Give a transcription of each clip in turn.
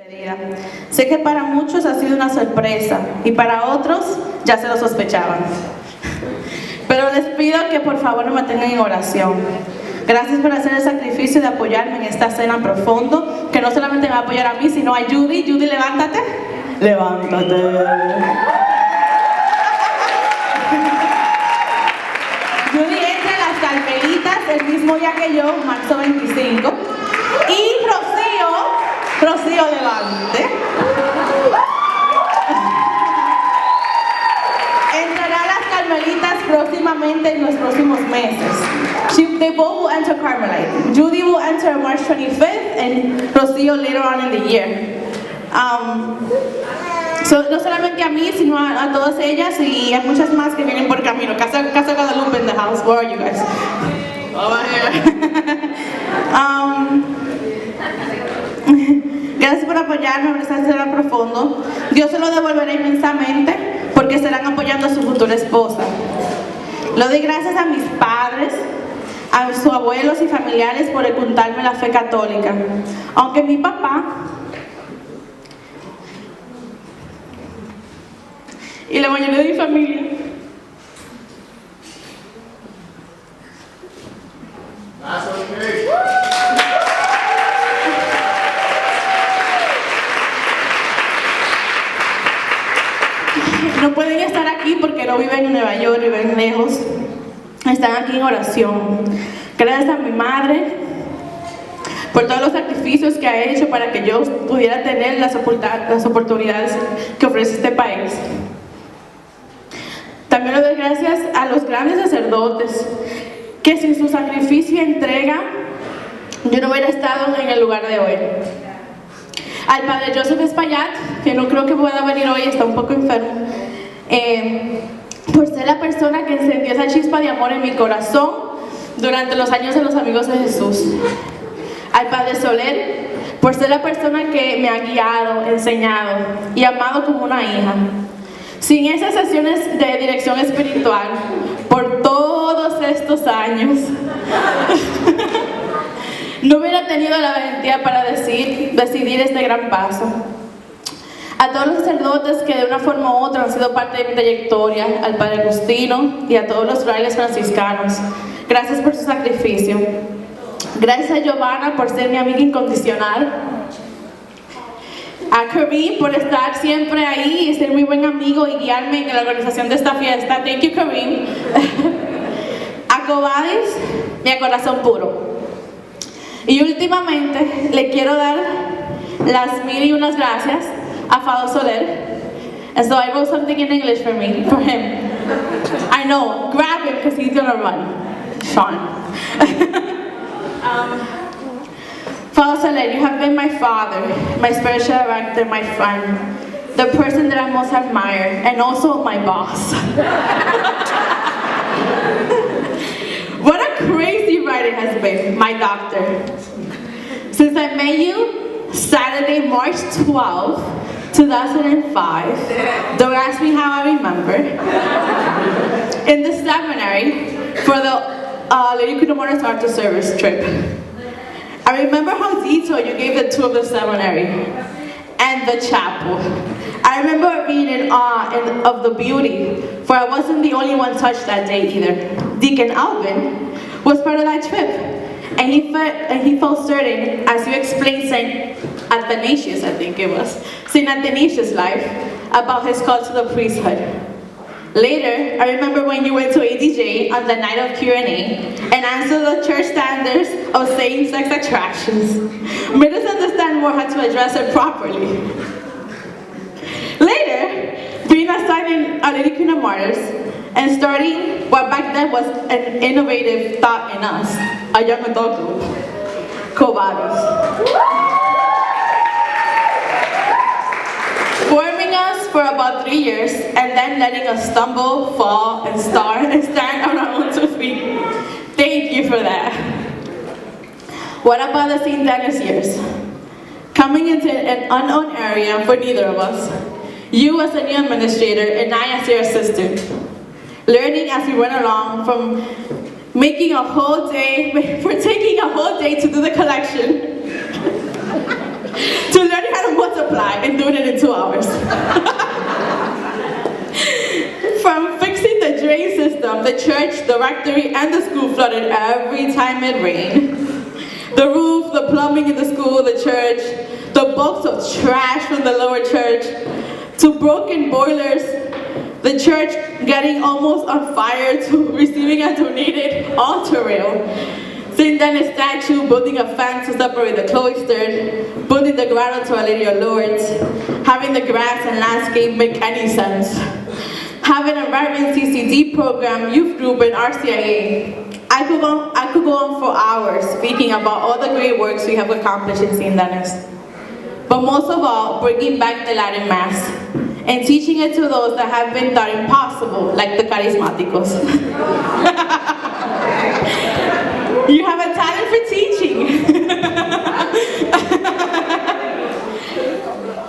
Despedida. Sé que para muchos ha sido una sorpresa y para otros ya se lo sospechaban. Pero les pido que por favor me mantengan en oración. Gracias por hacer el sacrificio de apoyarme en esta cena profundo, que no solamente me va a apoyar a mí, sino a Judy. Judy, levántate. Levántate. Judy entra a las Carmelitas el mismo día que yo, marzo 25. Y Rocío, levante. Entrará a las Carmelitas próximamente en los próximos meses. They both will enter Carmelite. Judy will enter March 25th and Rocío later on in the year. No solamente a mí, sino a todas ellas y a muchas más que vienen por camino. Casa Guadalupe in the house. Where are you guys? Over here. Gracias por apoyarme en esta cena profundo. Dios se lo devolverá inmensamente porque estarán apoyando a su futura esposa. Le doy gracias a mis padres, a sus abuelos y familiares por inculcarme la fe católica. Aunque mi papá y la mayoría de mi familia no pueden estar aquí porque no viven en Nueva York, viven lejos. Están aquí en oración. Gracias a mi madre por todos los sacrificios que ha hecho para que yo pudiera tener las oportunidades que ofrece este país. También le doy gracias a los grandes sacerdotes que sin su sacrificio y entrega yo no hubiera estado en el lugar de hoy. Al padre Joseph Espaillat, que no creo que pueda venir hoy, está un poco enfermo, por ser la persona que encendió esa chispa de amor en mi corazón durante los años de los amigos de Jesús. Al padre Soler, por ser la persona que me ha guiado, enseñado y amado como una hija. Sin esas sesiones de dirección espiritual, por todos estos años, no hubiera tenido la valentía para decidir este gran paso. A todos los sacerdotes que de una forma u otra han sido parte de mi trayectoria, al padre Agustino y a todos los frailes franciscanos, gracias por su sacrificio. Gracias a Giovanna por ser mi amiga incondicional. A Kareem por estar siempre ahí y ser muy buen amigo y guiarme en la organización de esta fiesta. Thank you, Kareem. A Cobadis y a Corazón Puro. Y últimamente le quiero dar las 1001 gracias a Fado Soler. And so I wrote something in English for him. I know, grab him because he's gonna run. Sean. Fado Soler, you have been my father, my spiritual director, my friend, the person that I most admire, and also my boss. What a crazy ride it has been, my doctor. Since I met you, Saturday, March 12, 2005, don't ask me how I remember, in the seminary for the Lady Kunamora's after service trip. I remember how detailed you gave the tour of the seminary and the chapel. I remember being in awe of the beauty, for I wasn't the only one touched that day either. Deacon Alvin was part of that trip, and he felt certain, as you explained Saint Athanasius, I think it was, Saint Athanasius' life, about his call to the priesthood. Later, I remember when you went to ADJ on the night of Q&A and answered the church standards of same-sex attractions. Made us understand more how to address it properly. Later, being assigned in Lady Queen of Martyrs and starting what back then was an innovative thought in us, a young adult group, Cobadis. Forming us for about 3 years and then letting us stumble, fall, and stand on our own 2 feet. Thank you for that. What about the St. Dennis years? Coming into an unknown area for neither of us. You as a new administrator and I as your assistant. Learning as we went along from taking a whole day to do the collection, to learning how to supply and doing it in 2 hours. From fixing the drain system, the church, the rectory, and the school flooded every time it rained. The roof, the plumbing in the school, the church, the box of trash from the lower church, to broken boilers, the church getting almost on fire, to receiving a donated altar rail, St. Dennis statue, building a fence to separate the cloister, building the grotto to Our Lady of Lourdes, having the grass and landscape make any sense, having a Reverend CCD program, youth group, and RCIA. I could go on for hours speaking about all the great works we have accomplished in St. Dennis. But most of all, bringing back the Latin Mass and teaching it to those that have been thought impossible, like the charismáticos. You have a talent for teaching.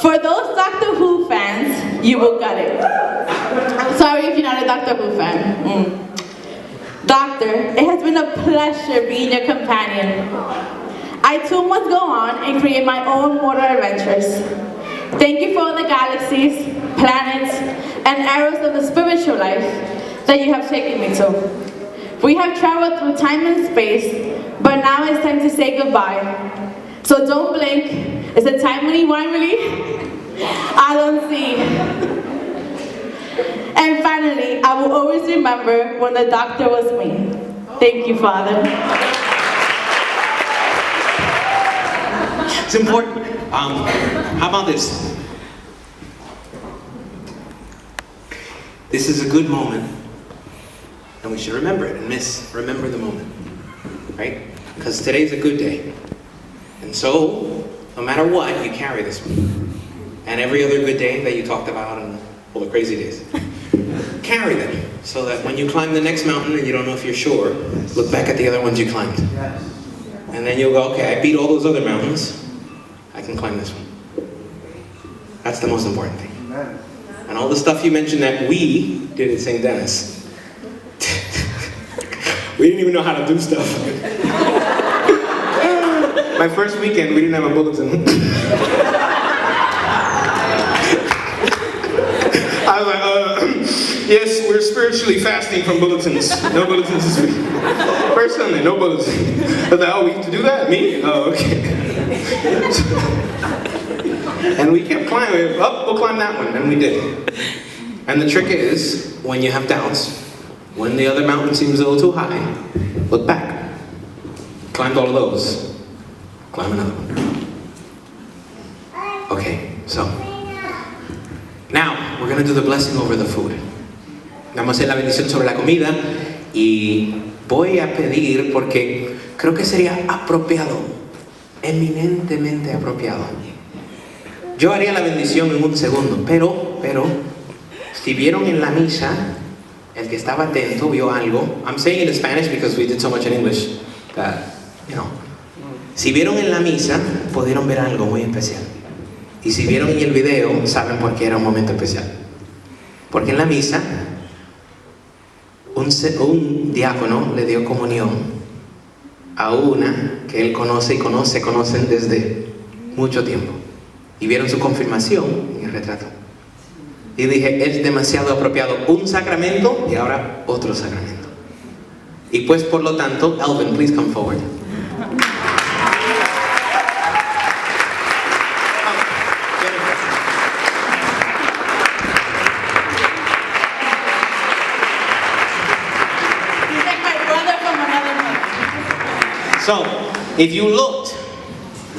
For those Doctor Who fans, you will get it. I'm sorry if you're not a Doctor Who fan. Doctor, it has been a pleasure being your companion. I too must go on and create my own mortal adventures. Thank you for all the galaxies, planets, and arrows of the spiritual life that you have taken me to. We have traveled through time and space, but now it's time to say goodbye. So don't blink. Is it time when you want me? I don't see. And finally, I will always remember when the doctor was me. Thank you, Father. It's important. How about this? This is a good moment, and we should remember it and remember the moment, right? Because today's a good day. And so, no matter what, you carry this one. And every other good day that you talked about and all the crazy days. Carry them, so that when you climb the next mountain and you don't know if you're sure, look back at the other ones you climbed. And then you'll go, okay, I beat all those other mountains, I can climb this one. That's the most important thing. And all the stuff you mentioned that we did at St. Dennis, we didn't even know how to do stuff. My first weekend, we didn't have a bulletin. I was like, yes, we're spiritually fasting from bulletins. No bulletins this week. First Sunday, no bulletins. I was like, oh, we have to do that? Me? Oh, okay. And we kept climbing. We'll climb that one. And we did. And the trick is, when you have doubts, when the other mountain seems a little too high, look back. Climbed all of those. Climb another one. Okay, so. Now, we're going to do the blessing over the food. Vamos a hacer la bendición sobre la comida y voy a pedir, porque creo que sería apropiado, eminentemente apropiado. Yo haría la bendición en un segundo, pero, si vieron en la misa, el que estaba atento vio algo. I'm saying it in Spanish because we did so much in English that, you know. Si vieron en la misa, pudieron ver algo muy especial. Y si vieron en el video, saben por qué era un momento especial. Porque en la misa, un diácono le dio comunión a una que él conoce y conocen desde mucho tiempo. Y vieron su confirmación en el retrato. Y dije, es demasiado apropiado un sacramento y ahora otro sacramento. Y pues por lo tanto, Elvin, please come forward. So, if you looked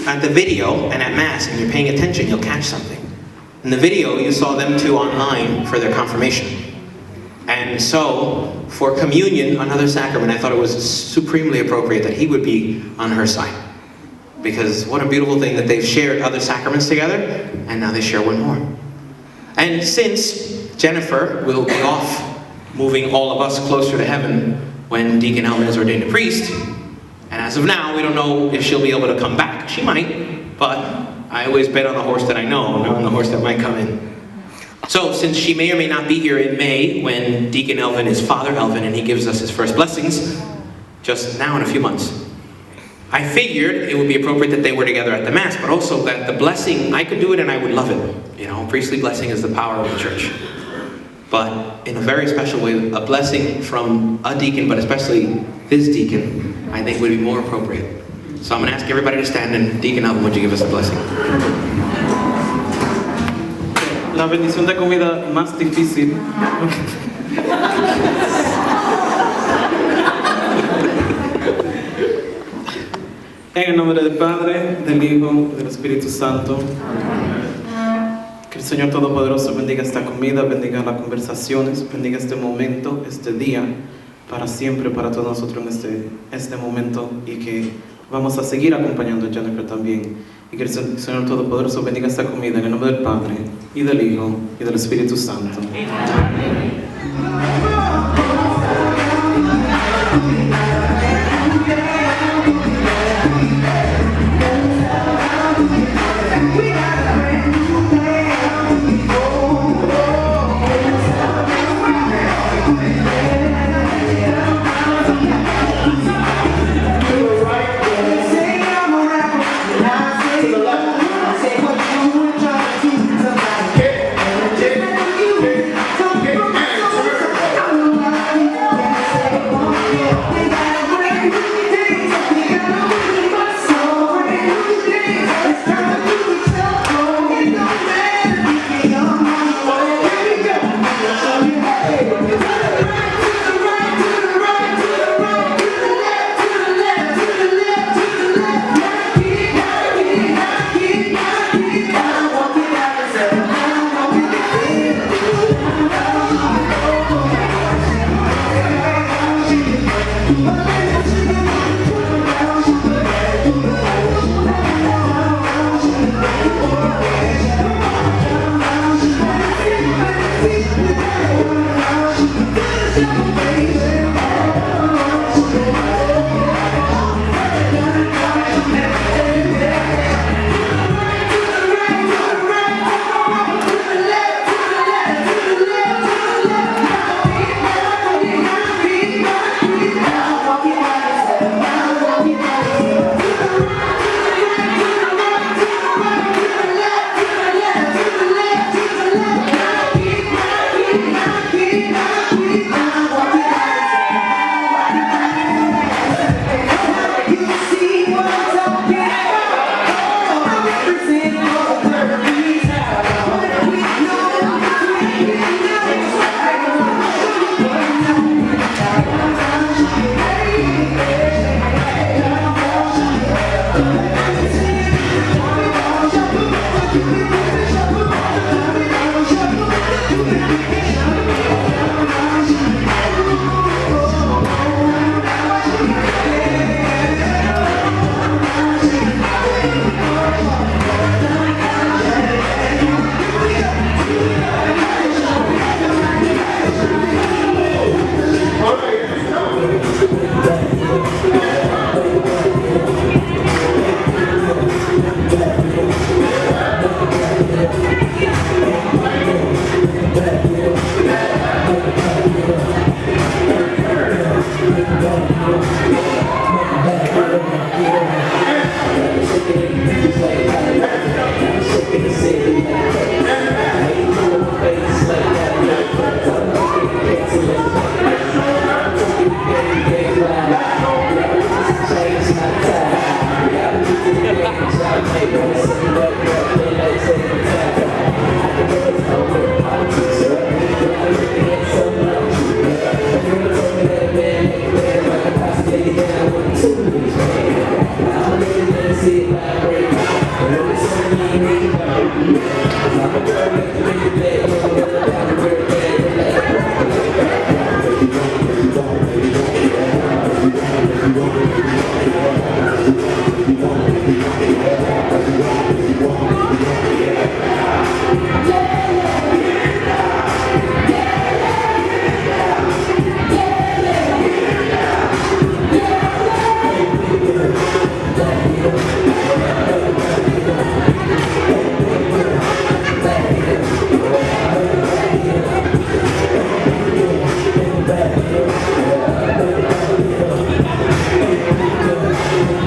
at the video and at Mass and you're paying attention, you'll catch something. In the video, you saw them two online for their confirmation. And so, for communion, another sacrament, I thought it was supremely appropriate that he would be on her side. Because what a beautiful thing that they've shared other sacraments together, and now they share one more. And since Jennifer will be off, moving all of us closer to heaven when Deacon Elvin is ordained a priest, and as of now, we don't know if she'll be able to come back. She might, but I always bet on the horse that I know, not on the horse that might come in. So, since she may or may not be here in May, when Deacon Elvin is Father Elvin and he gives us his first blessings, just now in a few months, I figured it would be appropriate that they were together at the Mass, but also that the blessing, I could do it and I would love it. You know, priestly blessing is the power of the church. But in a very special way, a blessing from a deacon, but especially this deacon, I think would be more appropriate. So I'm going to ask everybody to stand, and Deacon Alvin, would you give us a blessing? La bendición de comida más difícil. En el nombre del Padre, del Hijo y del Espíritu Santo. Que el Señor Todopoderoso bendiga esta comida, bendiga las conversaciones, bendiga este momento, este día, para siempre, para todos nosotros en este momento, y que vamos a seguir acompañando a Jennifer también. Y que el Señor Todopoderoso bendiga esta comida en el nombre del Padre, y del Hijo, y del Espíritu Santo.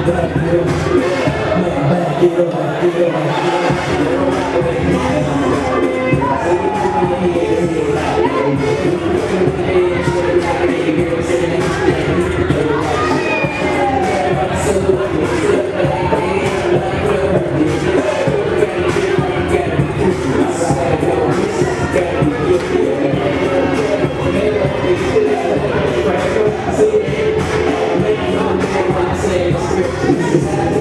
Back. Say